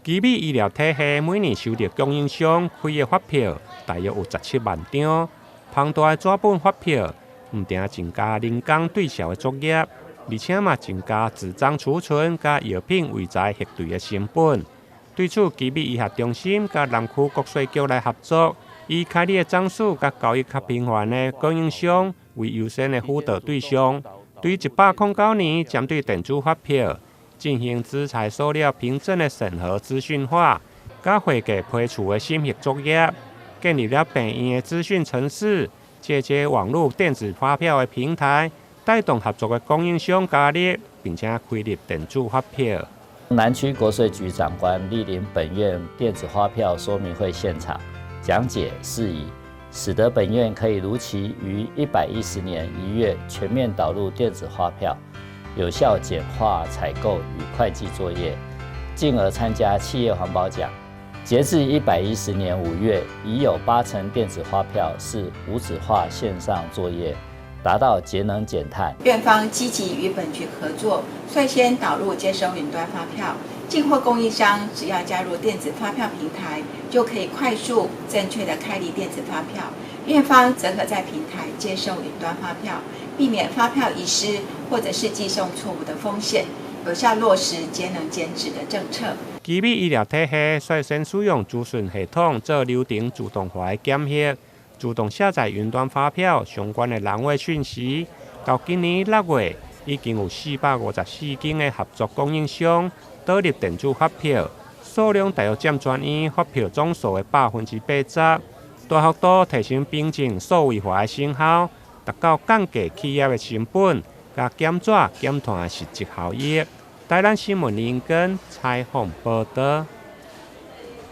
基美医疗体系每年收到供应商开的发票，大约有17万张。庞大的纸本发票，唔定增加人工对销的作业，而且嘛增加纸张储存甲药品伪造核对的成本。对此，基美医学中心甲南区国税局来合作，以开立的张数甲交易较频繁的供应商为优先的辅导对象。对109年针对电子发票进行资材塑料凭证的审核资讯化，甲会计批处的审核作业。建立了病院的资讯程式，借接网络电子发票的平台，带动合作的供应商加入，并且开立电子发票。南区国税局长官莅临本院电子发票说明会现场，讲解事宜，使得本院可以如期于110年1月全面导入电子发票，有效简化采购与会计作业，进而参加企业环保奖。截至110年5月，已有80%电子发票是无纸化线上作业，达到节能减碳。院方积极与本局合作，率先导入接收云端发票。进货供应商只要加入电子发票平台，就可以快速、正确的开立电子发票。院方则可在平台接收云端发票，避免发票遗失或者是寄送错误的风险，有效落实节能减脂的政策。基美医疗体系率先使用资讯系统做流程自动化的检核，自动下载云端发票相关的栏位讯息。到今年6月，已经有454间的合作供应商导入电子发票，数量大约占全院发票总数的80%，大幅度提升并进数位化的成效，达到降低企业的成本，甲减纸减碳的实质效益。台南新闻林根采访报道。